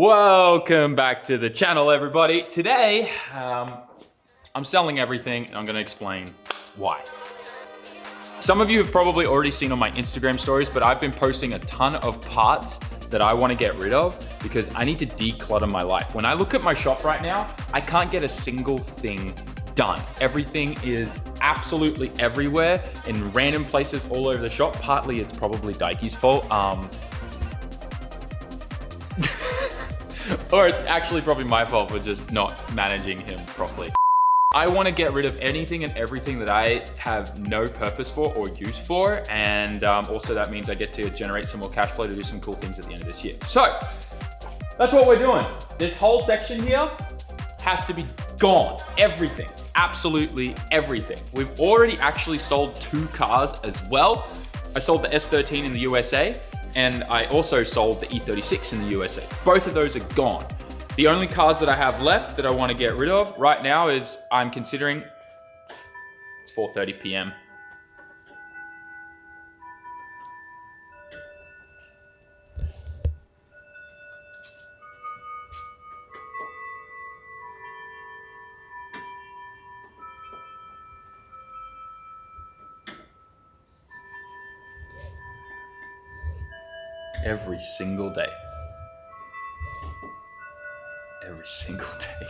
Welcome back to the channel, everybody. Today, I'm selling everything and I'm gonna explain why. Some of you have probably already seen on my Instagram stories, but I've been posting a ton of parts that I wanna get rid of because I need to declutter my life. When I look at my shop right now, I can't get a single thing done. Everything is absolutely everywhere in random places all over the shop. Partly it's probably Dikey's fault. Or it's actually probably my fault for just not managing him properly. I want to get rid of anything and everything that I have no purpose for or use for, and also that means I get to generate some more cash flow to do some cool things at the end of this year. So that's what we're doing. This whole section here has to be gone. Everything, absolutely everything. We've already actually sold 2 cars as well. I sold the S13 in the USA, and I also sold the E36 in the USA. Both of those are gone. The only cars that I have left that I want to get rid of right now is I'm considering, it's 4:30 p.m. Every single day. Every single day.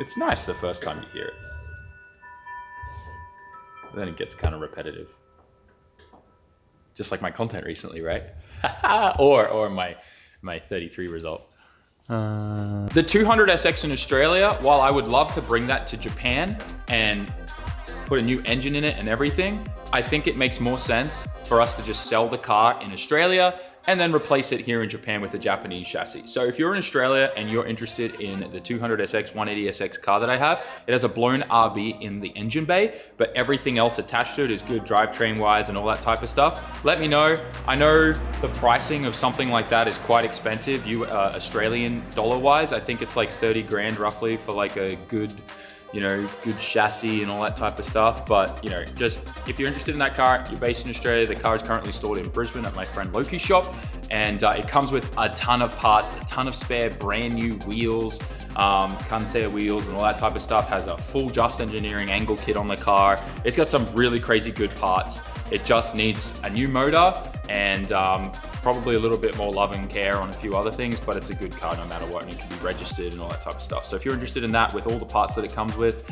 It's nice the first time you hear it. But then it gets kind of repetitive. Just like my content recently, right? or my 33 result. The 200SX in Australia, while I would love to bring that to Japan and put a new engine in it and everything, I think it makes more sense for us to just sell the car in Australia and then replace it here in Japan with a Japanese chassis. So if you're in Australia and you're interested in the 200SX 180SX car that I have, it has a blown RB in the engine bay, but everything else attached to it is good drivetrain wise and all that type of stuff. Let me know. I know the pricing of something like that is quite expensive. Australian dollar wise, I think it's like 30 grand roughly for like a good, good chassis and all that type of stuff. But, just if you're interested in that car, you're based in Australia, the car is currently stored in Brisbane at my friend Loki's shop. And it comes with a ton of parts, a ton of spare brand new wheels, Kansei wheels and all that type of stuff. Has a full Just Engineering angle kit on the car. It's got some really crazy good parts. It just needs a new motor and probably a little bit more love and care on a few other things, but it's a good car no matter what, and it can be registered and all that type of stuff. So if you're interested in that with all the parts that it comes with,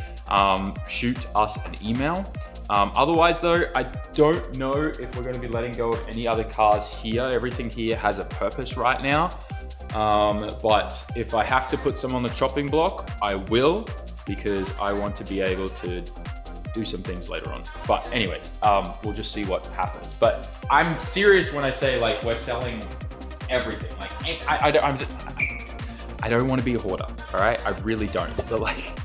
shoot us an email. Otherwise though, I don't know if we're gonna be letting go of any other cars here. Everything here has a purpose right now. But if I have to put some on the chopping block, I will, because I want to be able to do some things later on. But anyways, we'll just see what happens. But I'm serious when I say like we're selling everything. Like I don't want to be a hoarder, all right? I really don't. But like,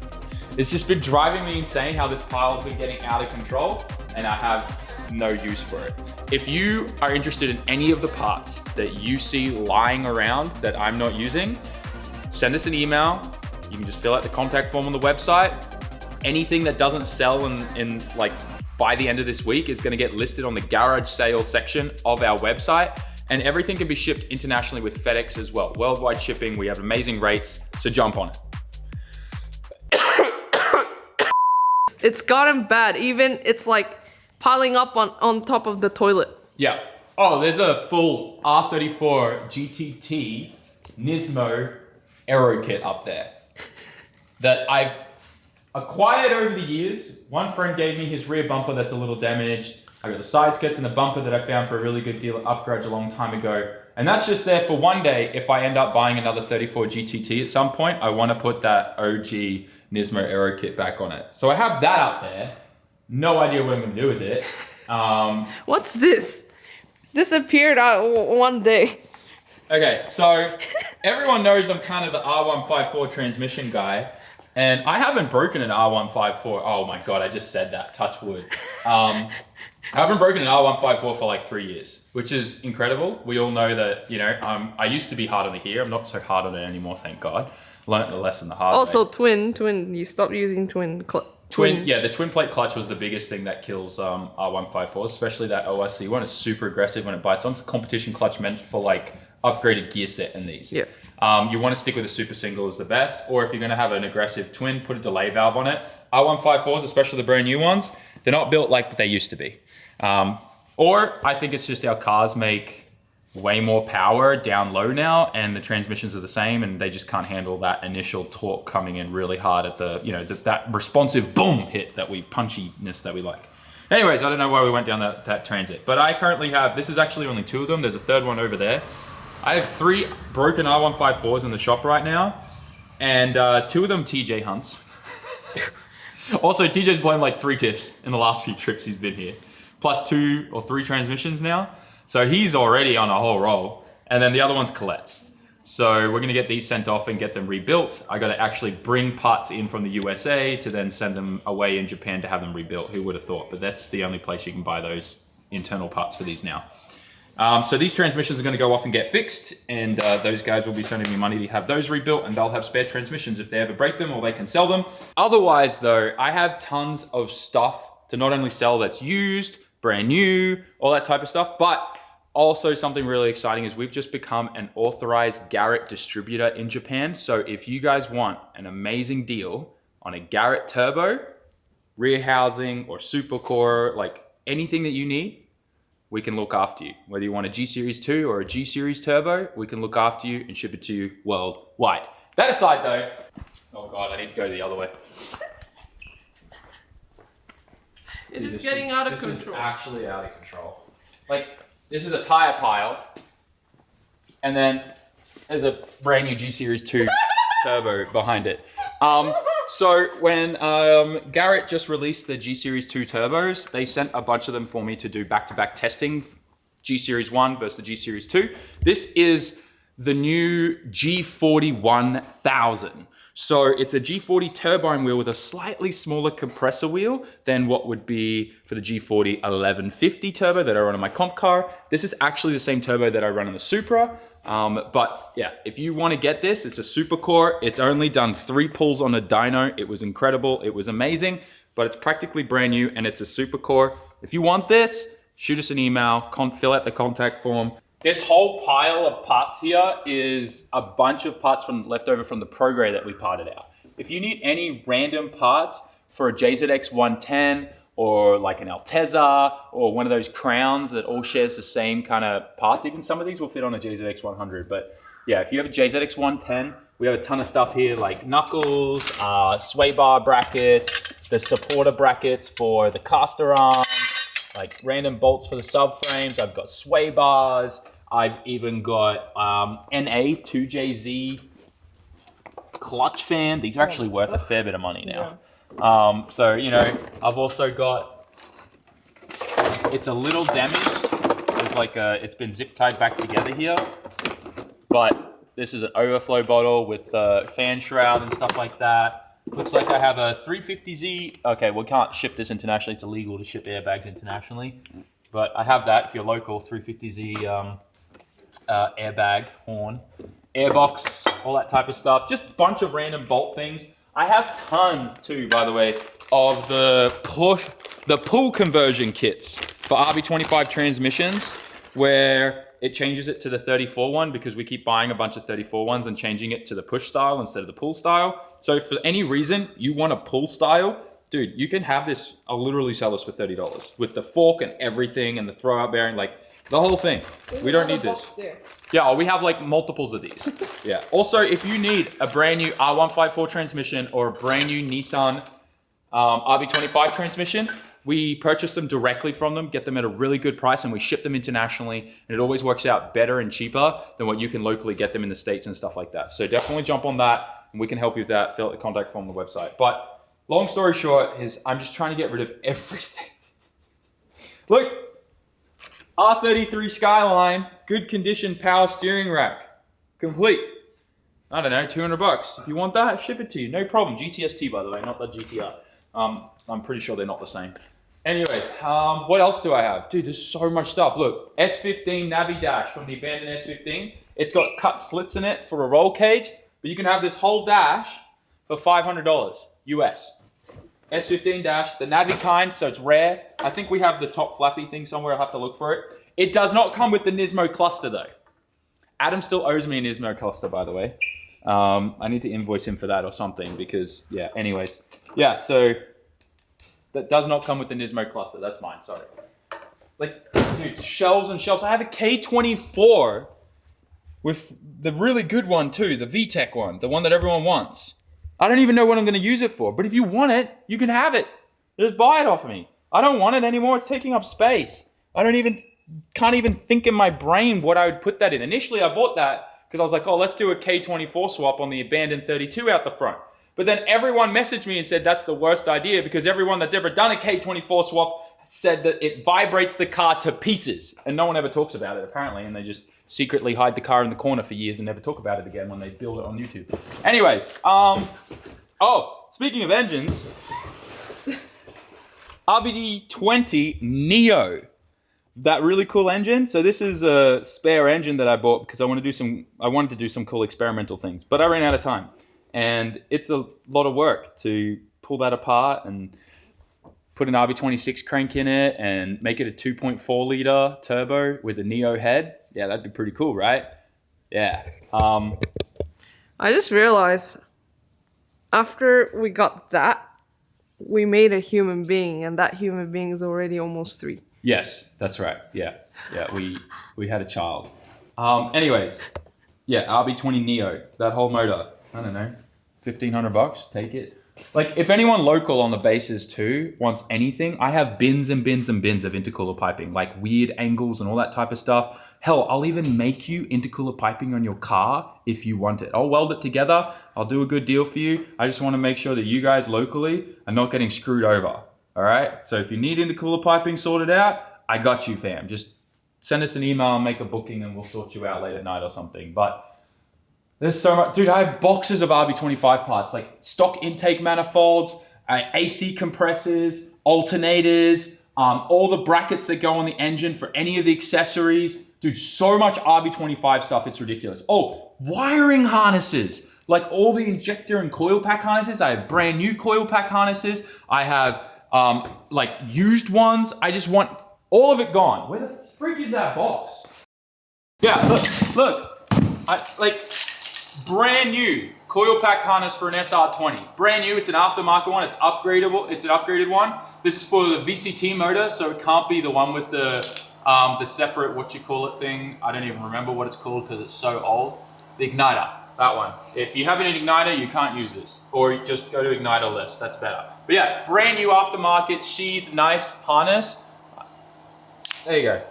it's just been driving me insane how this pile's been getting out of control, and I have no use for it. If you are interested in any of the parts that you see lying around that I'm not using, send us an email. You can just fill out the contact form on the website. Anything that doesn't sell in like by the end of this week is gonna get listed on the garage sales section of our website, and everything can be shipped internationally with FedEx as well. Worldwide shipping, we have amazing rates, so jump on it. It's gotten bad. Even it's like piling up on top of the toilet. Yeah. Oh, there's a full R34 GTT Nismo Aero kit up there that I've acquired over the years. One friend gave me his rear bumper that's a little damaged. I got the side skirts and the bumper that I found for a really good deal at Upgrade a long time ago. And that's just there for one day. If I end up buying another 34 GTT at some point, I want to put that OG Nismo Aero kit back on it. So I have that up there. No idea what I'm going to do with it. What's this? This appeared one day. Okay, so everyone knows I'm kind of the R154 transmission guy. And I haven't broken an R154. Oh my God, I just said that, touch wood. I haven't broken an R154 for like 3 years, which is incredible. We all know that, I used to be hard on the gear. I'm not so hard on it anymore, thank God. Learned the lesson the hard way. Also, twin, you stopped using twin The twin plate clutch was the biggest thing that kills R154s, especially that ORC one. It's super aggressive when it bites on. It's a competition clutch meant for like upgraded gear set in these. Yeah. You want to stick with a super single is the best, or if you're going to have an aggressive twin, put a delay valve on it. R154s, especially the brand new ones, they're not built like they used to be. Or I think it's just our cars make way more power down low now, and the transmissions are the same, and they just can't handle that initial torque coming in really hard at the, that responsive boom hit that punchiness that we like. Anyways, I don't know why we went down that transit, but I currently have, this is actually only 2 of them. There's a third one over there. I have 3 broken R154s in the shop right now, and 2 of them TJ hunts. Also, TJ's blown like 3 tips in the last few trips he's been here, plus 2 or 3 transmissions now. So he's already on a whole roll. And then the other one's Colette's. So we're gonna get these sent off and get them rebuilt. I gotta actually bring parts in from the USA to then send them away in Japan to have them rebuilt. Who would have thought? But that's the only place you can buy those internal parts for these now. So these transmissions are gonna go off and get fixed, and those guys will be sending me money to have those rebuilt, and they'll have spare transmissions if they ever break them, or they can sell them. Otherwise though, I have tons of stuff to not only sell that's used, brand new, all that type of stuff, but also something really exciting is we've just become an authorized Garrett distributor in Japan. So if you guys want an amazing deal on a Garrett turbo, rear housing, or supercore, like anything that you need, we can look after you. Whether you want a G Series 2 or a G Series turbo, we can look after you and ship it to you worldwide. That aside though, oh God, I need to go the other way. It is getting out of control. This is actually out of control. Like, this is a tire pile, and then there's a brand new G Series 2 turbo behind it. So when Garrett just released the G Series 2 turbos, they sent a bunch of them for me to do back-to-back testing, G Series 1 versus the G Series 2. This is the new G40 1000. So it's a G40 turbine wheel with a slightly smaller compressor wheel than what would be for the G40 1150 turbo that I run on my comp car. This is actually the same turbo that I run on the Supra. But yeah, if you want to get this, it's a supercore. It's only done 3 pulls on a dyno. It was incredible. It was amazing, but it's practically brand new and it's a supercore. If you want this, shoot us an email, fill out the contact form. This whole pile of parts here is a bunch of parts left over from the Prograde that we parted out. If you need any random parts for a JZX 110 or like an Altezza or one of those Crowns that all shares the same kind of parts, even some of these will fit on a JZX 100. But yeah, if you have a JZX 110, we have a ton of stuff here like knuckles, sway bar brackets, the supporter brackets for the caster arms, like random bolts for the subframes. I've got sway bars. I've even got NA 2JZ clutch fan. These are actually worth a fair bit of money now. Yeah. So, I've also got, it's a little damaged. There's like it's been zip tied back together here. But this is an overflow bottle with a fan shroud and stuff like that. Looks like I have a 350Z. Okay, we can't ship this internationally. It's illegal to ship airbags internationally. But I have that if you're local, 350Z airbag, horn, airbox, all that type of stuff. Just a bunch of random bolt things. I have tons too, by the way, of the pull conversion kits for RB25 transmissions, where it changes it to the 34 one because we keep buying a bunch of 34 ones and changing it to the push style instead of the pull style. So if for any reason you want a pull style, dude, you can have this. I'll literally sell this for $30 with the fork and everything and the throw out bearing, like the whole thing. We don't need this. Yeah, we have like multiples of these. Yeah. Also, if you need a brand new R154 transmission or a brand new Nissan RB25 transmission, we purchase them directly from them, get them at a really good price, and we ship them internationally. And it always works out better and cheaper than what you can locally get them in the States and stuff like that. So definitely jump on that, and we can help you with that. Fill out the contact form on the website. But long story short is I'm just trying to get rid of everything. Look, R33 Skyline, good condition power steering rack, complete. I don't know, $200. If you want that, ship it to you, no problem. GTST, by the way, not the GTR. I'm pretty sure they're not the same. Anyway, what else do I have? Dude, there's so much stuff. Look, S15 Navi Dash from the abandoned S15. It's got cut slits in it for a roll cage, but you can have this whole dash for $500 US. S15 dash, the Navi kind, so it's rare. I think we have the top flappy thing somewhere. I'll have to look for it. It does not come with the Nismo cluster though. Adam still owes me a Nismo cluster, by the way. I need to invoice him for that or something because, yeah, anyways. Yeah, so that does not come with the Nismo cluster. That's mine, sorry. Like, dude, shelves and shelves. I have a K24 with the really good one too, the VTEC one, the one that everyone wants. I don't even know what I'm going to use it for, but if you want it, you can have it. Just buy it off of me. I don't want it anymore. It's taking up space. Can't even think in my brain what I would put that in. Initially, I bought that because I was like, oh, let's do a K24 swap on the abandoned 32 out the front. But then everyone messaged me and said that's the worst idea because everyone that's ever done a K24 swap said that it vibrates the car to pieces. And no one ever talks about it, apparently, and they just secretly hide the car in the corner for years and never talk about it again when they build it on YouTube. Anyways, speaking of engines, RB20 Neo. That really cool engine. So this is a spare engine that I bought because I wanted to do some cool experimental things, but I ran out of time. And it's a lot of work to pull that apart and put an RB26 crank in it and make it a 2.4 liter turbo with a Neo head. Yeah, that'd be pretty cool, right? Yeah. I just realized after we got that, we made a human being, and that human being is already almost 3. Yes, that's right. Yeah, we had a child. Anyways, yeah, RB20 Neo, that whole motor, I don't know, $1,500, take it. Like, if anyone local on the bases too wants anything, I have bins and bins and bins of intercooler piping, like weird angles and all that type of stuff. Hell, I'll even make you intercooler piping on your car if you want it. I'll weld it together. I'll do a good deal for you. I just want to make sure that you guys locally are not getting screwed over. All right? So if you need intercooler piping sorted out, I got you, fam. Just send us an email, make a booking, and we'll sort you out late at night or something. But there's so much. Dude, I have boxes of RB25 parts, like stock intake manifolds, AC compressors, alternators, all the brackets that go on the engine for any of the accessories. Dude, so much RB25 stuff, it's ridiculous. Oh, wiring harnesses. Like all the injector and coil pack harnesses. I have brand new coil pack harnesses. I have like used ones. I just want all of it gone. Where the freak is that box? Yeah, look. Brand new coil pack harness for an SR20. Brand new, it's an aftermarket one, it's upgradable, it's an upgraded one. This is for the VCT motor, so it can't be the one with the separate, thing. I don't even remember what it's called because it's so old. The igniter, that one. If you have an igniter, you can't use this. Or just go to igniter list, that's better. But yeah, brand new aftermarket, sheathed, nice harness. There you go.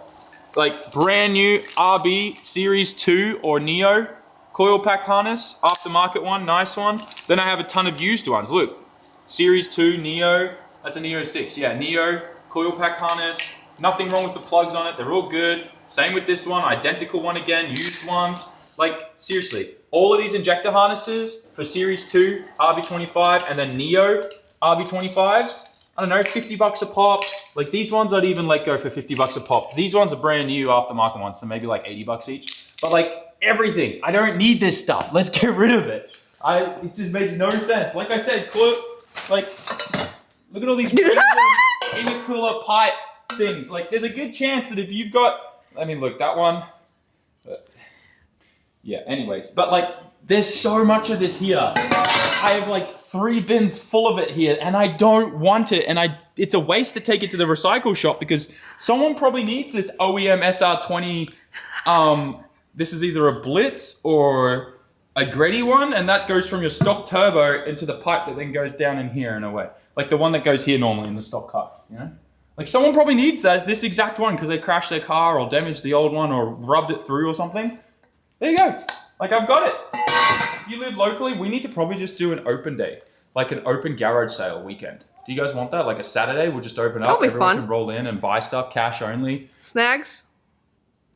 Like brand new RB Series 2 or Neo coil pack harness, aftermarket one, nice one. Then I have a ton of used ones. Look, Series 2 Neo, that's a Neo 6. Yeah, Neo coil pack harness, nothing wrong with the plugs on it, they're all good. Same with this one, identical one again, used ones. Like seriously, all of these injector harnesses for Series 2 RB25 and then Neo RB25s, I don't know, $50 a pop. Like these ones I'd even let go for $50 a pop. These ones are brand new aftermarket ones, so maybe like $80 each. But like everything, I don't need this stuff. Let's get rid of it. It just makes no sense. Like I said, look at all these random intercooler pipe things. Like there's a good chance that if you've got, I mean, look, that one. Yeah, anyways, but like there's so much of this here. I have like 3 bins full of it here and I don't want it. And it's a waste to take it to the recycle shop because someone probably needs this OEM SR20. This is either a Blitz or a Gretty one, and that goes from your stock turbo into the pipe that then goes down in here in a way. Like the one that goes here normally in the stock car, you know? Like someone probably needs this exact one because they crashed their car or damaged the old one or rubbed it through or something. There you go. Like I've got it. If you live locally, we need to probably just do an open day, like an open garage sale weekend. Do you guys want that? Like a Saturday, we'll just open up. That'll be everyone fun. can roll in and buy stuff, cash only. Snags?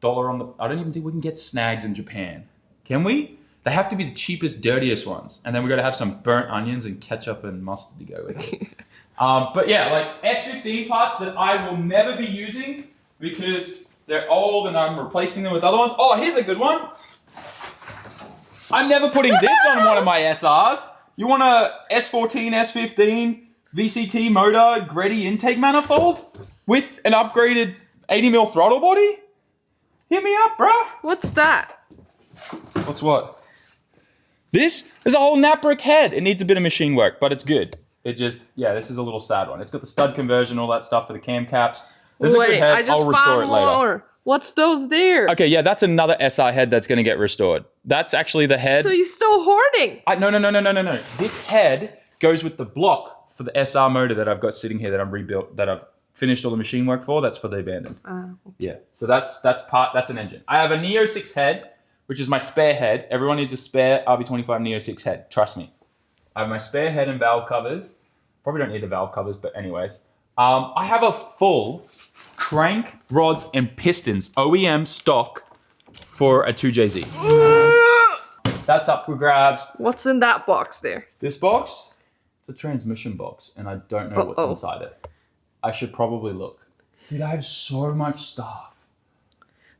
$1 on the, I don't even think we can get snags in Japan. Can we? They have to be the cheapest, dirtiest ones. And then we got to have some burnt onions and ketchup and mustard to go with it. But yeah, like S15 parts that I will never be using because they're old and I'm replacing them with other ones. Oh, here's a good one. I'm never putting this on one of my SRs. You want a S14, S15 VCT motor Greddy intake manifold with an upgraded 80mm throttle body? Hit me up, bruh. What's that? What's what? This is a whole Naprick head. It needs a bit of machine work, but it's good. It just, yeah, this is a little sad one. It's got the stud conversion, all that stuff for the cam caps. This is a good head. I just I'll restore it found later. more. What's those there? Okay, yeah, that's another SR head that's going to get restored. That's actually the head. So you're still hoarding? No. This head goes with the block for the SR motor that I've got sitting here that I'm rebuilt, that I've finished all the machine work for. That's for the abandoned. Okay. Yeah, so that's an engine. I have a Neo 6 head, which is my spare head. Everyone needs a spare RB25 Neo 6 head. Trust me. I have my spare head and valve covers. Probably don't need the valve covers, but anyways. I have a full crank, rods, and pistons OEM stock for a 2JZ. That's up for grabs. What's in that box there? This box, it's a transmission box, and I don't know what's inside it. I should probably look. Dude, I have so much stuff.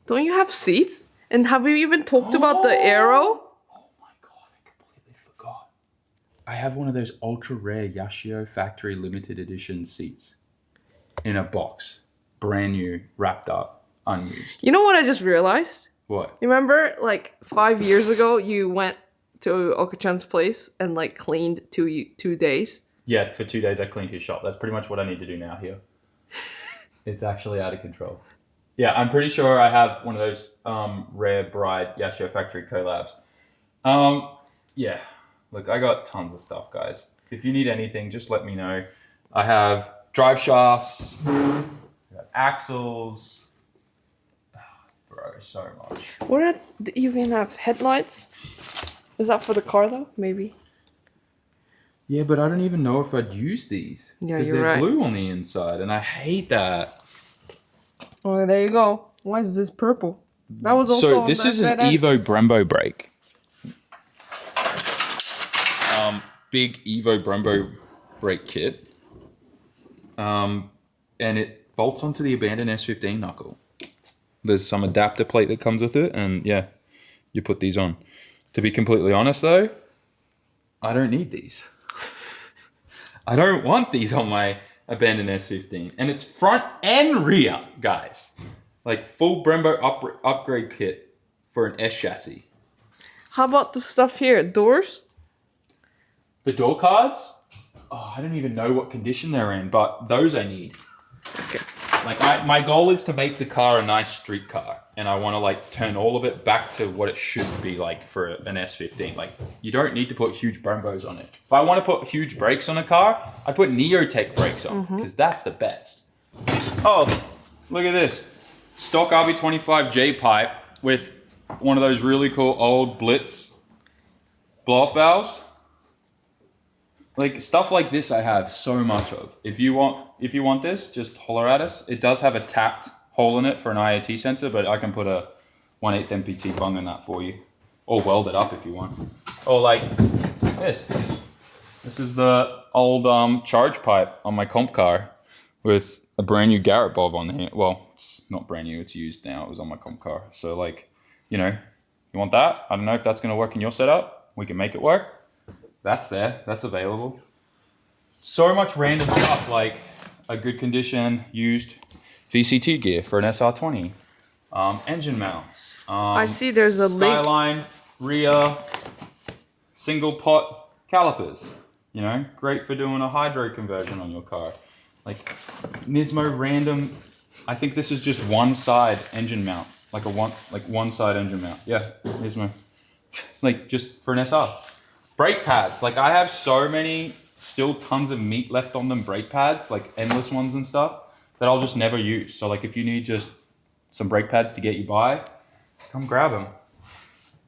Don't you have seats? And have we even talked about the Aero? Oh my god, I completely forgot. I have one of those ultra rare Yashio factory limited edition seats in a box. Brand new, wrapped up, unused. You know what I just realized? What? You remember, like, 5 years ago, you went to Okachan's place and, like, cleaned 2 days? Yeah, for 2 days I cleaned his shop. That's pretty much what I need to do now here. It's actually out of control. Yeah, I'm pretty sure I have one of those rare Bride Yashio factory collabs. Yeah, look, I got tons of stuff, guys. If you need anything, just let me know. I have drive shafts, axles. Bro, so much. What do you even have headlights? Is that for the car though? Maybe. Yeah, but I don't even know if I'd use these. Yeah, because you're they're right. blue on the inside, and I hate that. Oh, there you go. Why is this purple? That was also So on this the is an FedEx. Evo Brembo brake. Big Evo Brembo brake kit. And it bolts onto the abandoned S15 knuckle. There's some adapter plate that comes with it, and yeah, you put these on. To be completely honest though, I don't need these. I don't want these on my abandoned S15. And it's front and rear, guys. Like full Brembo upgrade kit for an S chassis. How about the stuff here? Doors? The door cards? Oh, I don't even know what condition they're in, but those I need. Okay. Like my goal is to make the car a nice street car, and I want to like turn all of it back to what it should be like for an S15. Like you don't need to put huge Brembos on it. If I want to put huge brakes on a car, I put Neotech brakes on because that's the best. Oh, look at this. Stock RB25 J pipe with one of those really cool old Blitz blow-off valves. Like stuff like this I have so much of. If you want this, just holler at us. It does have a tapped hole in it for an IoT sensor, but I can put a 1/8 MPT bung in that for you. Or weld it up if you want. Or like this. This is the old charge pipe on my comp car with a brand new Garrett bulb on here. Well, it's not brand new, it's used now. It was on my comp car. So like, you know, you want that? I don't know if that's gonna work in your setup. We can make it work. That's there, that's available. So much random stuff like a good condition used VCT gear for an SR20. Engine mounts. I see there's a link. Skyline, rear, single pot calipers. You know, great for doing a hydro conversion on your car. Like Nismo random, I think this is just one side engine mount. Like one side engine mount. Yeah, Nismo. Like just for an SR. Brake pads, like I have so many, still tons of meat left on them brake pads, like endless ones and stuff, that I'll just never use. So like if you need just some brake pads to get you by, come grab them.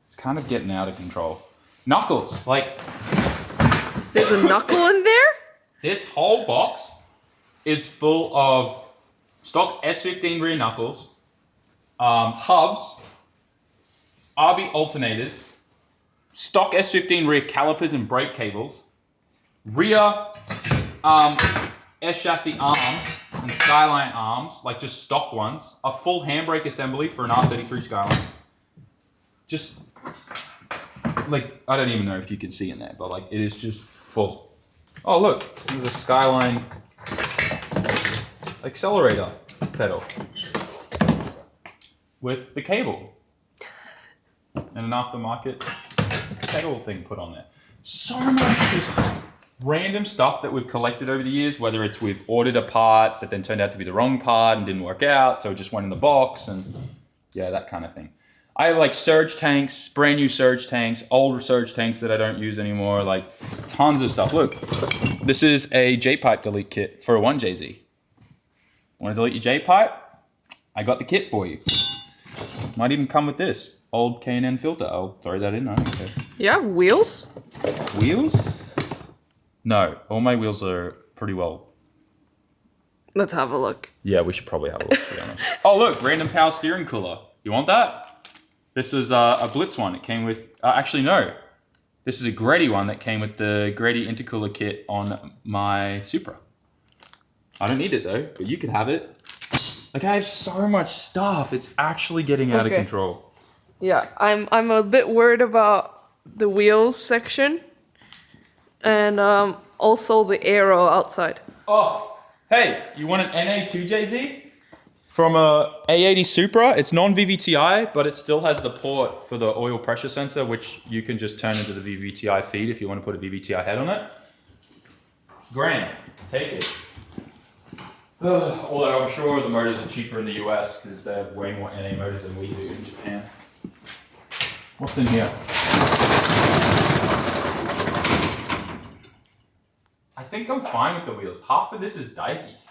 It's kind of getting out of control. Knuckles, like. There's a knuckle in there? This whole box is full of stock S15 rear knuckles, hubs, RB alternators, stock S15 rear calipers and brake cables, rear S chassis arms and Skyline arms, like just stock ones, a full handbrake assembly for an R33 Skyline. Just like, I don't even know if you can see in there, but like it is just full. Oh look, there's a Skyline accelerator pedal with the cable and an aftermarket pedal thing put on there. So much just random stuff that we've collected over the years, whether it's we've ordered a part that then turned out to be the wrong part and didn't work out, so it just went in the box, and yeah, that kind of thing. I have like surge tanks, brand new surge tanks, older surge tanks that I don't use anymore, like tons of stuff. Look, this is a J-pipe delete kit for a 1JZ. Want to delete your J-pipe? I got the kit for you. Might even come with this old K&N filter. I'll throw that in. I don't care. You have wheels? Wheels? No, all my wheels are pretty well. Let's have a look. Yeah, we should probably have a look, to be honest. Oh, look, random power steering cooler. You want that? This is a Blitz one. It came with, actually, no. This is a Grady one that came with the Grady intercooler kit on my Supra. I don't need it though, but you could have it. Like, I have so much stuff. It's actually getting out of control. Yeah, I'm a bit worried about the wheels section. And also the aero outside. Oh, hey, you want an NA2JZ? From a A80 Supra, it's non-VVTi, but it still has the port for the oil pressure sensor, which you can just turn into the VVTi feed if you want to put a VVTi head on it. Grand, take it. Although I'm sure the motors are cheaper in the US because they have way more NA motors than we do in Japan. What's in here? I think I'm fine with the wheels. Half of this is Daiki's.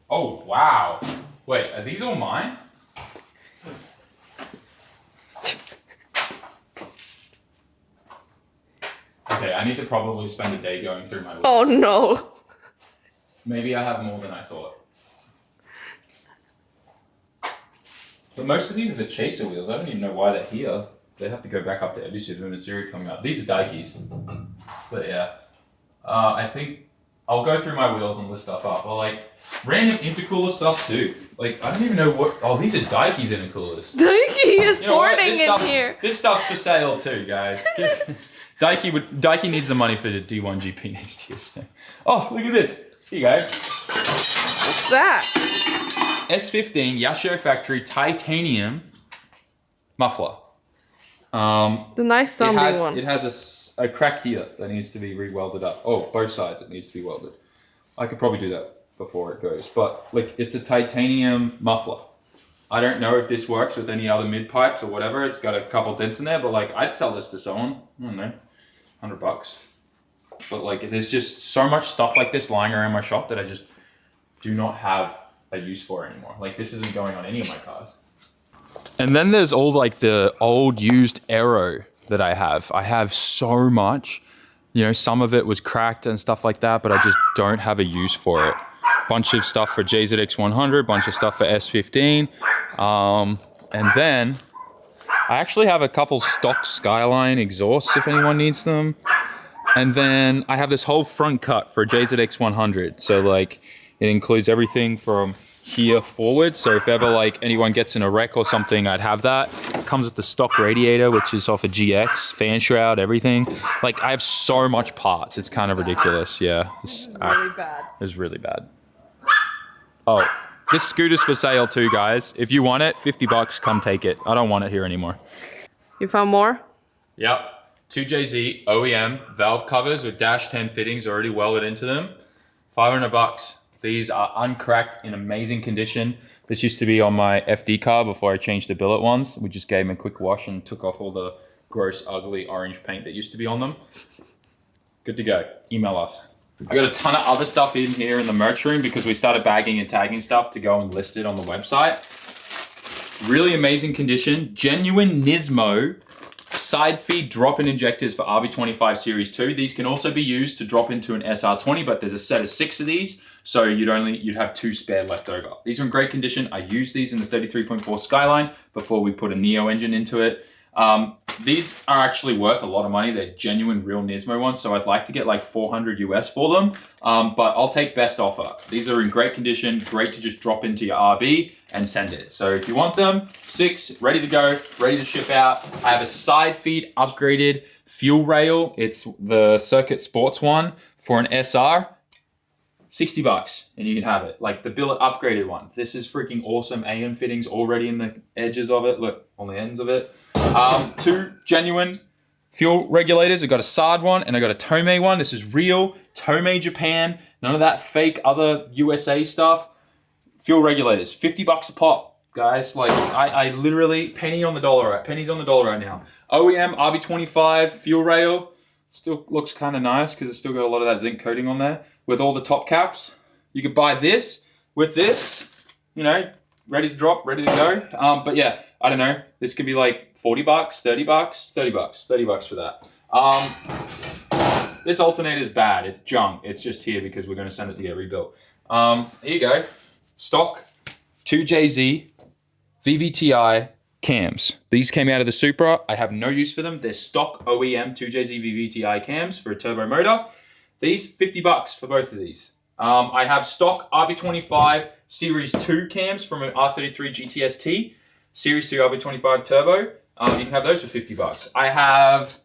Oh, wow. Wait, are these all mine? Okay, I need to probably spend a day going through my wheels. Oh no. Maybe I have more than I thought. But most of these are the chaser wheels. I don't even know why they're here. They have to go back up to Elusive and Mitsuri coming up. These are Daiki's. But yeah. I think I'll go through my wheels and list stuff up. Or like random intercooler stuff too. Like I don't even know what. Oh, these are Daiki's intercoolers. Daiki is hoarding in here. This stuff's for sale too, guys. Daiki needs the money for the D1 GP next year. So. Oh, look at this. Here you go. What's that? S15 Yashio factory titanium muffler. The nice sounding one. It has a crack here that needs to be re-welded up. Oh, both sides it needs to be welded. I could probably do that before it goes. But like, it's a titanium muffler. I don't know if this works with any other mid pipes or whatever. It's got a couple dents in there, but like, I'd sell this to someone. I don't know, $100. But like, there's just so much stuff like this lying around my shop that I just do not have a use for anymore. Like, this isn't going on any of my cars. And then there's all like the old used aero that I have. I have so much, you know, some of it was cracked and stuff like that, but I just don't have a use for it. Bunch of stuff for JZX100, bunch of stuff for S15. And then I actually have a couple stock Skyline exhausts if anyone needs them. And then I have this whole front cut for JZX100. So like, it includes everything from here forward. So if ever like anyone gets in a wreck or something, I'd have that. It comes with the stock radiator, which is off a GX, fan shroud, everything. Like, I have so much parts. It's kind of ridiculous. Yeah. It's really bad. It's really bad. Oh, this scooter's for sale too, guys. If you want it, $50, come take it. I don't want it here anymore. You found more? Yep. 2JZ OEM valve covers with dash 10 fittings already welded into them. $500. These are uncracked in amazing condition. This used to be on my FD car before I changed to billet ones. We just gave them a quick wash and took off all the gross, ugly orange paint that used to be on them. Good to go. Email us. I got a ton of other stuff in here in the merch room because we started bagging and tagging stuff to go and list it on the website. Really amazing condition. Genuine Nismo side feed drop-in injectors for RB25 Series 2. These can also be used to drop into an SR20, but there's a set of 6 of these, so you'd have 2 spare left over. These are in great condition. I used these in the 33.4 Skyline before we put a Neo engine into it. these are actually worth a lot of money. They're genuine, real Nismo ones. So I'd like to get like 400 US for them. But I'll take best offer. These are in great condition, great to just drop into your RB and send it. So if you want them, 6, ready to go, ready to ship out. I have a side feed upgraded fuel rail. It's the Circuit Sports one for an SR. $60 and you can have it. Like the billet upgraded one. This is freaking awesome. AM fittings already in the edges of it. Look, on the ends of it. 2 genuine fuel regulators. I got a SARD one and I got a Tomei one. This is real Tomei Japan. None of that fake other USA stuff. Fuel regulators, $50 a pop, guys. Like I literally pennies on the dollar right now. OEM RB25 fuel rail. Still looks kind of nice because it's still got a lot of that zinc coating on there. With all the top caps, you could buy this with this, you know, ready to drop, ready to go. But yeah, I don't know. This could be like $40, $30, $30 for that. This alternator is bad. It's junk. It's just here because we're going to send it to get rebuilt. Here you go. Stock 2JZ VVTi cams. These came out of the Supra. I have no use for them. They're stock OEM 2JZ VVTi cams for a turbo motor. These, $50 for both of these. I have stock RB25 Series 2 cams from an R33 GTS-T. Series 2 RB25 turbo. You can have those for $50. I have,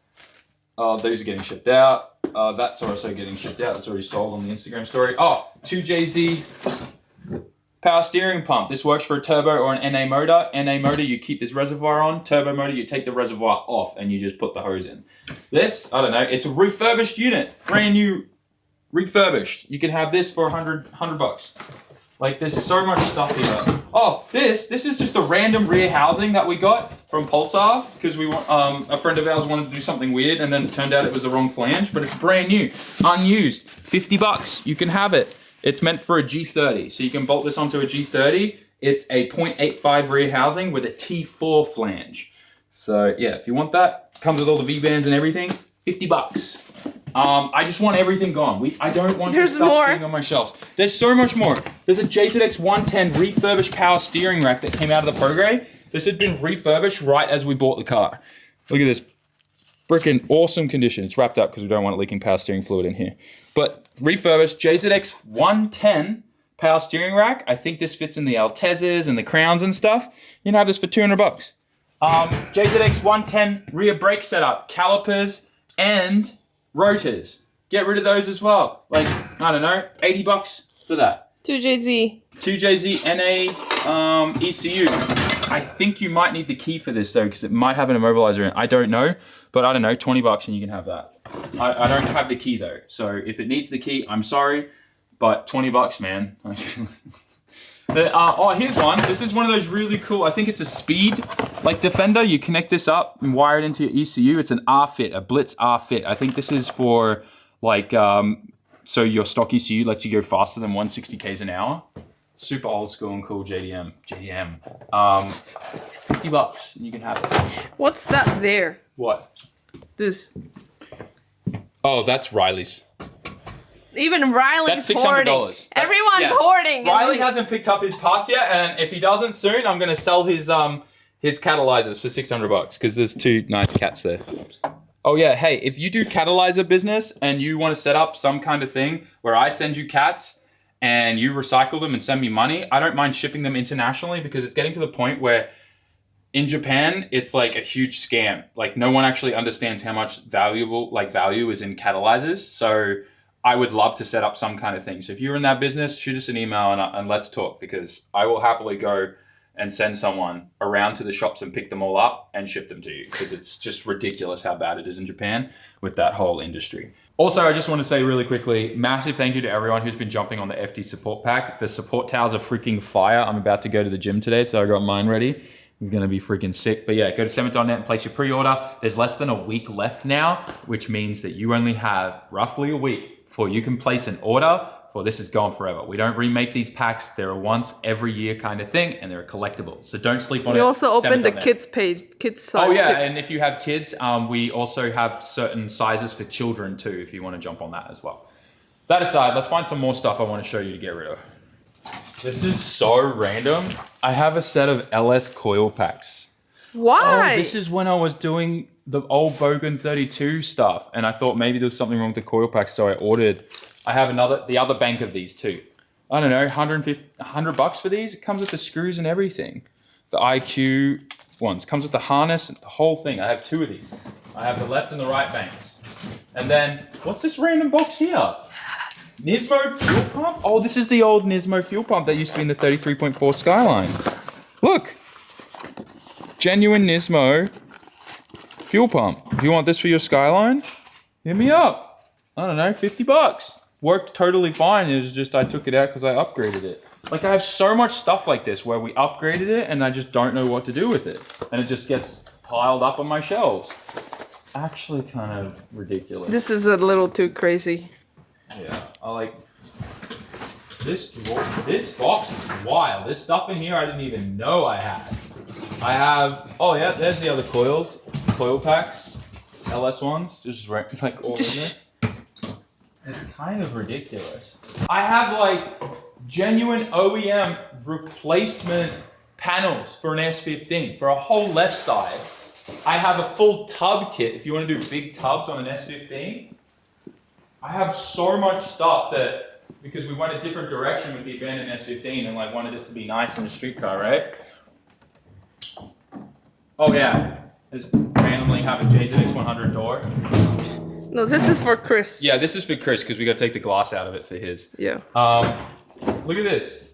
those are getting shipped out. That's also getting shipped out. That's already sold on the Instagram story. 2JZ power steering pump. This works for a turbo or an NA motor. NA motor, you keep this reservoir on. Turbo motor, you take the reservoir off and you just put the hose in. This, I don't know, it's a refurbished unit. Brand new, refurbished. You can have this for $100. Like, there's so much stuff here. This is just a random rear housing that we got from Pulsar because we want, a friend of ours wanted to do something weird and then it turned out it was the wrong flange, but it's brand new, unused, $50. You can have it. It's meant for a G30, so you can bolt this onto a G30. It's a 0.85 rear housing with a T4 flange. So yeah, if you want that, comes with all the V-bands and everything, $50. I just want everything gone. I don't want this stuff sitting on my shelves. There's so much more. There's a JZX 110 refurbished power steering rack that came out of the Pro Grade. This had been refurbished right as we bought the car. Look at this. Freaking awesome condition. It's wrapped up because we don't want it leaking power steering fluid in here. But refurbished JZX 110 power steering rack. I think this fits in the Altezas and the Crowns and stuff. You can have this for $200. JZX 110 rear brake setup, calipers and rotors. Get rid of those as well. Like, I don't know, $80 for that. 2JZ NA ECU. I think you might need the key for this though, because it might have an immobilizer in it. I don't know, but I don't know, $20 and you can have that. I don't have the key though, so if it needs the key, I'm sorry, but $20, man. Here's one. This is one of those really cool, I think it's a speed like Defender. You connect this up and wire it into your ECU. It's an R-Fit, a Blitz R-Fit. I think this is for like, so your stock ECU lets you go faster than 160 Ks an hour. Super old school and cool JDM. $50 and you can have it. What's that there? What? This. Oh, that's Riley's. Even Riley's that's hoarding. Everyone's hoarding. Riley hasn't picked up his parts yet, and if he doesn't soon, I'm gonna sell his catalyzers for $600 because there's 2 nice cats there. Oh yeah, hey, if you do catalyzer business and you want to set up some kind of thing where I send you cats and you recycle them and send me money, I don't mind shipping them internationally because it's getting to the point where in Japan, it's like a huge scam. Like no one actually understands how much value is in catalyzers. So I would love to set up some kind of thing. So if you're in that business, shoot us an email and let's talk because I will happily go and send someone around to the shops and pick them all up and ship them to you because it's just ridiculous how bad it is in Japan with that whole industry. Also, I just want to say really quickly, massive thank you to everyone who's been jumping on the FD support pack. The support towels are freaking fire. I'm about to go to the gym today, so I got mine ready. It's going to be freaking sick. But yeah, go to SAMMIT.net and place your pre-order. There's less than a week left now, which means that you only have roughly a week before you can place an order for this is gone forever. We don't remake these packs. They're a once every year kind of thing, and they're a collectible. So don't sleep on it. We also opened the kids page, kids size. Oh yeah, and if you have kids, we also have certain sizes for children too, if you want to jump on that as well. That aside, let's find some more stuff I want to show you to get rid of. This is so random. I have a set of LS coil packs. Why? Oh, this is when I was doing the old Bogan 32 stuff, and I thought maybe there was something wrong with the coil pack, so I ordered. I have the other bank of these too. I don't know, $100 for these. It comes with the screws and everything. The IQ ones comes with the harness and the whole thing. I have 2 of these. I have the left and the right banks. And then what's this random box here? Nismo fuel pump. Oh, this is the old Nismo fuel pump that used to be in the 33.4 Skyline. Look. Genuine Nismo fuel pump. If you want this for your Skyline, hit me up. I don't know, $50. Worked totally fine. It was just I took it out because I upgraded it. Like I have so much stuff like this where we upgraded it and I just don't know what to do with it. And it just gets piled up on my shelves. It's actually kind of ridiculous. This is a little too crazy. Yeah, I like this box is wild. There's stuff in here I didn't even know I had. I have, oh yeah, there's the other coil packs, LS ones, just like all in there. It's kind of ridiculous. I have like genuine OEM replacement panels for an S15 for a whole left side. I have a full tub kit if you want to do big tubs on an S15. I have so much stuff that, because we went a different direction with the abandoned S15 and like wanted it to be nice in a street car, right? Oh yeah, just randomly have a JZX 100 door. No, this is for Chris. Yeah, this is for Chris because we got to take the glass out of it for his. Yeah. Look at this.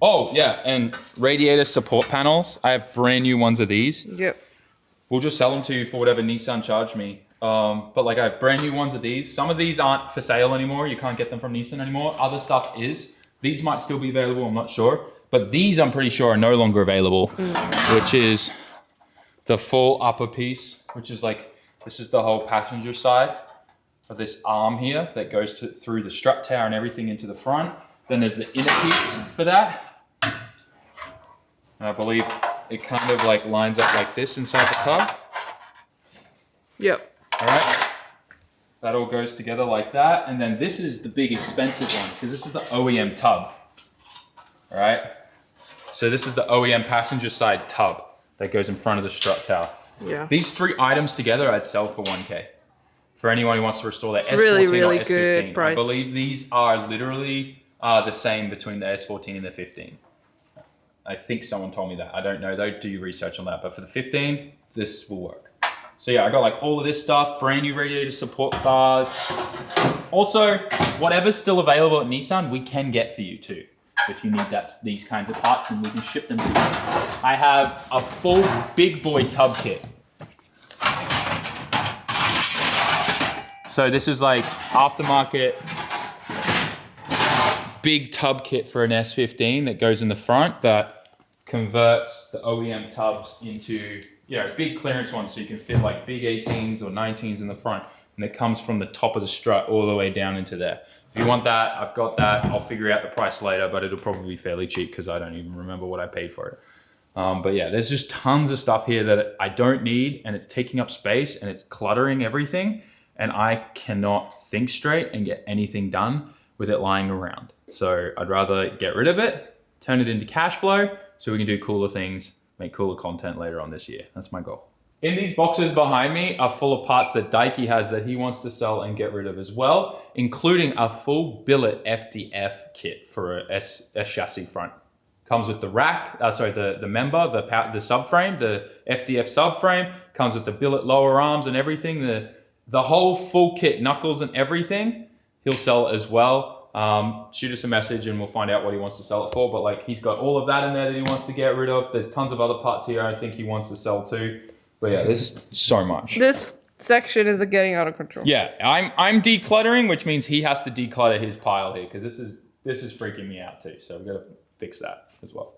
Oh yeah, and radiator support panels. I have brand new ones of these. Yep. We'll just sell them to you for whatever Nissan charged me. But like I have brand new ones of these. Some of these aren't for sale anymore. You can't get them from Nissan anymore. Other stuff is. These might still be available, I'm not sure. But these I'm pretty sure are no longer available, which is the full upper piece, which is like, this is the whole passenger side of this arm here that goes through the strut tower and everything into the front. Then there's the inner piece for that. And I believe it kind of like lines up like this inside the tub. Yep. All right. That all goes together like that. And then this is the big expensive one because this is the OEM tub. All right. So this is the OEM passenger side tub that goes in front of the strut tower. Yeah. These 3 items together I'd sell for $1K. For anyone who wants to restore their S14 really or S15. good price. I believe these are literally the same between the S14 and the 15. I think someone told me that. I don't know though. Do your research on that. But for the 15, this will work. So yeah, I got like all of this stuff, brand new radiator support bars. Also, whatever's still available at Nissan, we can get for you too. If you need these kinds of parts, and we can ship them to you. I have a full big boy tub kit. So this is like aftermarket big tub kit for an S15 that goes in the front that converts the OEM tubs into, you know, big clearance ones so you can fit like big 18s or 19s in the front. And it comes from the top of the strut all the way down into there. If you want that, I've got that. I'll figure out the price later, but it'll probably be fairly cheap because I don't even remember what I paid for it. But yeah, there's just tons of stuff here that I don't need, and it's taking up space and it's cluttering everything. And I cannot think straight and get anything done with it lying around. So I'd rather get rid of it, turn it into cash flow so we can do cooler things, make cooler content later on this year. That's my goal. In these boxes behind me are full of parts that Daiki has that he wants to sell and get rid of as well, including a full billet FDF kit for a S chassis front. Comes with the rack, the member, the subframe, the FDF subframe, comes with the billet lower arms and everything, the whole full kit, knuckles and everything, he'll sell as well. Shoot us a message and we'll find out what he wants to sell it for. But like, he's got all of that in there that he wants to get rid of. There's tons of other parts here I think he wants to sell too. But yeah, there's so much. This section is getting out of control. Yeah, I'm decluttering, which means he has to declutter his pile here because this is freaking me out too. So we got to fix that as well.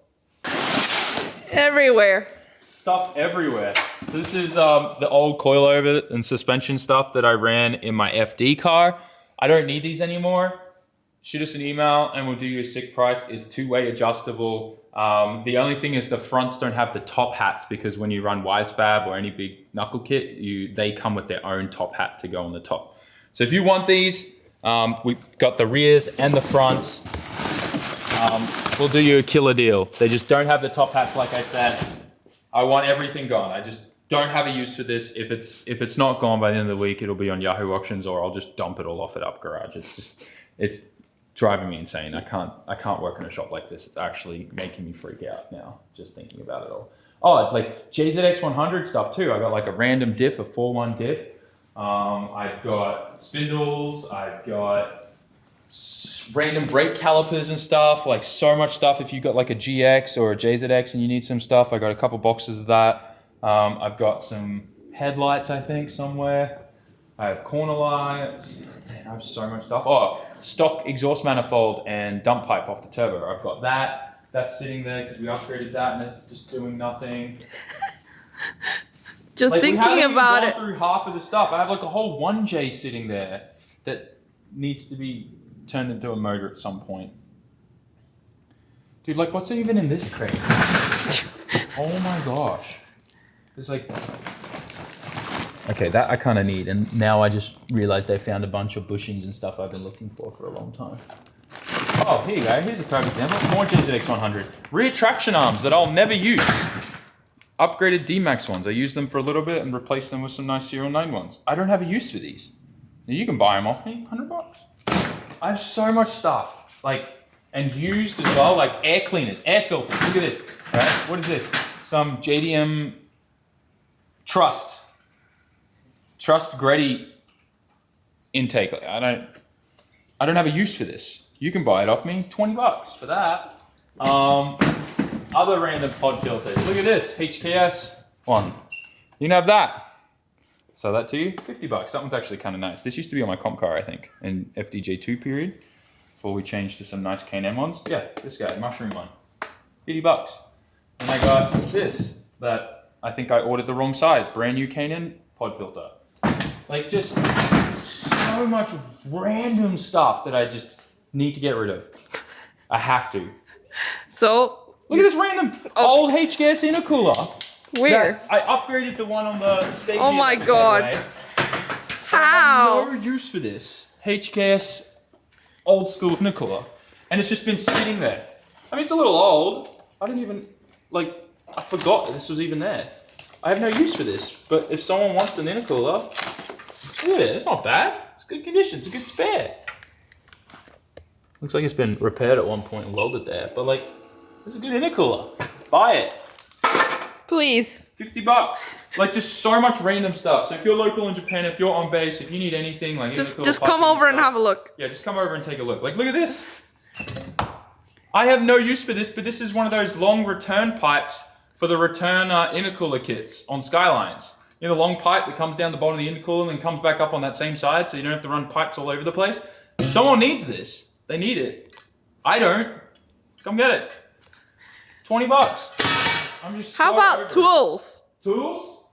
Everywhere. Stuff everywhere. This is the old coilover and suspension stuff that I ran in my FD car. I don't need these anymore. Shoot us an email and we'll do you a sick price. It's 2-way adjustable. The only thing is the fronts don't have the top hats because when you run Wisefab or any big knuckle kit, they come with their own top hat to go on the top. So if you want these, we've got the rears and the fronts. We'll do you a killer deal. They just don't have the top hats like I said. I want everything gone. I just don't have a use for this. If it's not gone by the end of the week, it'll be on Yahoo Auctions, or I'll just dump it all off at Up Garage. It's driving me insane. I can't work in a shop like this. It's actually making me freak out now just thinking about it all. Oh, like JZX 100 stuff too. I got like a random diff, a 4-1 diff. I've got spindles. I've got random brake calipers and stuff. Like so much stuff. If you got like a GX or a JZX and you need some stuff, I got a couple boxes of that. I've got some headlights, I think, somewhere. I have corner lights. Man, I have so much stuff. Oh, stock exhaust manifold and dump pipe off the turbo. I've got that. That's sitting there because we upgraded that and it's just doing nothing. Just like, thinking about it. We haven't even gone through half of the stuff. I have like a whole 1J sitting there that needs to be turned into a motor at some point. Dude, like what's even in this crate? Oh my gosh. There's like... Okay, that I kind of need, and now I just realized I found a bunch of bushings and stuff I've been looking for a long time. Oh, here you go. Here's a perfect example. More JZX 100. Rear traction arms that I'll never use. Upgraded D-Max ones. I used them for a little bit and replaced them with some nice Serial 9 ones. I don't have a use for these. Now you can buy them off me, $100. I have so much stuff, like, and used as well, like air cleaners, air filters. Look at this. All right, what is this? Some JDM Trust Greddy intake. I don't have a use for this. You can buy it off me, $20 for that. Other random pod filters. Look at this, HKS one. You can have that. Sell that to you, $50. That one's actually kind of nice. This used to be on my comp car, I think, in FDJ2 period, before we changed to some nice K&M ones. Yeah, this guy, mushroom one, $50. And I got this, that I think I ordered the wrong size, brand new K&M pod filter. Like just so much random stuff that I just need to get rid of. I have to. So look at this random old HKS intercooler. Where? I upgraded the one on the stage. Oh my god. How? I have no use for this HKS old school intercooler, and it's just been sitting there. I mean, it's a little old. I didn't even I forgot this was even there. I have no use for this, but if someone wants an intercooler, look at it, it's not bad. It's good condition, it's a good spare. Looks like it's been repaired at one point and welded there, but like, it's a good intercooler. Buy it. Please. $50. Like just so much random stuff. So if you're local in Japan, if you're on base, if you need anything like just come over and have a look. Yeah, just come over and take a look. Like look at this. I have no use for this, but this is one of those long return pipes for the return intercooler kits on Skylines. You know, the long pipe that comes down the bottom of the intercooler and comes back up on that same side, so you don't have to run pipes all over the place. Someone needs this. They need it. I don't. Come get it. $20. I'm just How so about over tools? it. Tools?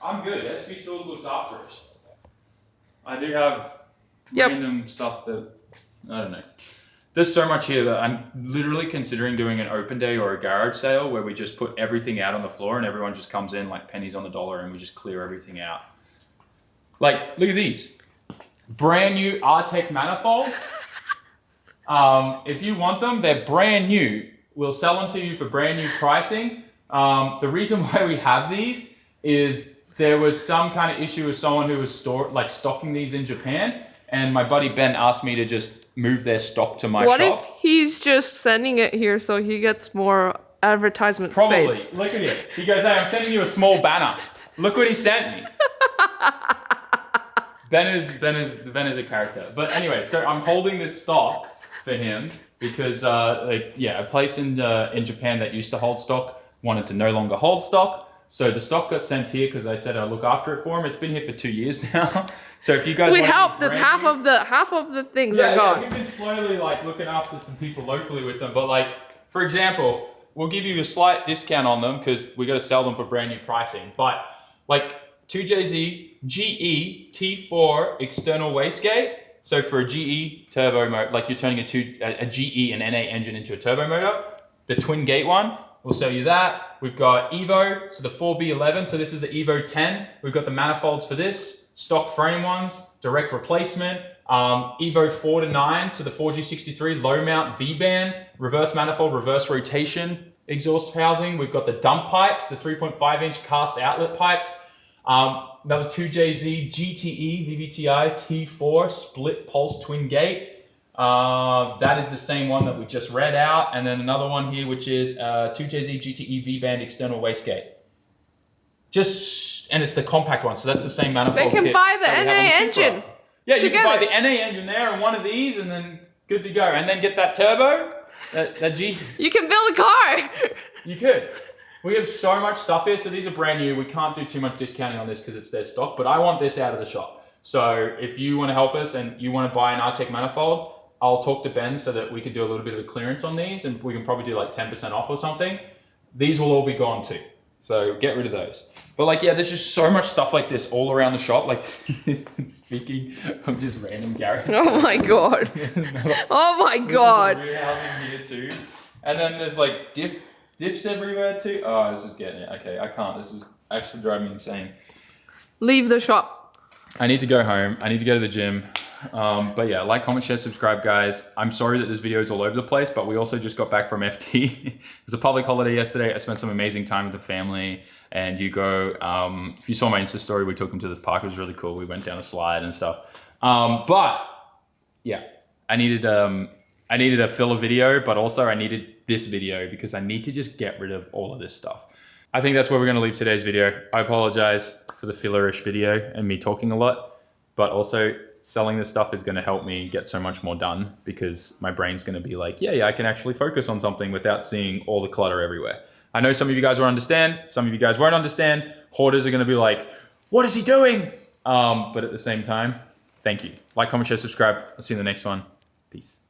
I'm good. SP Tools looks after us. I do have random stuff that, I don't know. There's so much here that I'm literally considering doing an open day or a garage sale where we just put everything out on the floor and everyone just comes in like pennies on the dollar and we just clear everything out. Like, look at these. Brand new Artech manifolds. If you want them, they're brand new. We'll sell them to you for brand new pricing. The reason why we have these is there was some kind of issue with someone who was stocking these in Japan, and my buddy Ben asked me to just move their stock to my shop. What if he's just sending it here so he gets more advertisement Probably. space? Look at it. He goes, hey, I'm sending you a small banner. Look what he sent me. Ben is a character. But anyway, so I'm holding this stock for him because a place in Japan that used to hold stock wanted to no longer hold stock. So the stock got sent here because I said I'd look after it for him. It's been here for 2 years now. So if you guys we want helped that half of the things are gone. We've been slowly looking after some people locally with them. But for example, we'll give you a slight discount on them because we got to sell them for brand new pricing. But 2JZ GE T4 external wastegate. So for a GE turbo motor, you're turning a GE and NA engine into a turbo motor, the twin gate one, we'll sell you that. We've got Evo, so the 4B11, so this is the Evo 10. We've got the manifolds for this, stock frame ones, direct replacement, Evo 4 to 9, so the 4G63 low mount V-band, reverse manifold, reverse rotation, exhaust housing. We've got the dump pipes, the 3.5-inch cast outlet pipes. Another 2JZ GTE VVTi T4 split pulse twin gate. That is the same one that we just read out. And then another one here, which is 2JZ GTE V-band external wastegate. And it's the compact one, so that's the same manifold. They can kit buy the that we have NA on Supra. engine. Yeah, you together. can buy the NA engine there and one of these, and then good to go. And then get that turbo, that G. You can build a car. You could. We have so much stuff here, so these are brand new. We can't do too much discounting on this because it's their stock, but I want this out of the shop. So if you want to help us and you want to buy an Artech manifold, I'll talk to Ben so that we can do a little bit of a clearance on these, and we can probably do like 10% off or something. These will all be gone too. So get rid of those. But like, yeah, there's just so much stuff like this all around the shop. Like, speaking of just random Garrett. Oh my god. Oh my god. There's warehousing here too. And then there's like diffs everywhere too. Oh, this is getting it. Okay, I can't. This is actually driving me insane. Leave the shop. I need to go home. I need to go to the gym. But yeah, like, comment, share, subscribe, guys. I'm sorry that this video is all over the place, but we also just got back from FT. It was a public holiday yesterday. I spent some amazing time with the family and Hugo. If you saw my Insta story, we took him to the park. It was really cool. We went down a slide and stuff. But yeah, I needed a filler video, but also I needed this video because I need to just get rid of all of this stuff. I think that's where we're going to leave today's video. I apologize for the fillerish video and me talking a lot, but also selling this stuff is going to help me get so much more done because my brain's going to be like, yeah, I can actually focus on something without seeing all the clutter everywhere. I know some of you guys will understand. Some of you guys won't understand. Hoarders are going to be like, what is he doing? But at the same time, thank you. Like, comment, share, subscribe. I'll see you in the next one. Peace.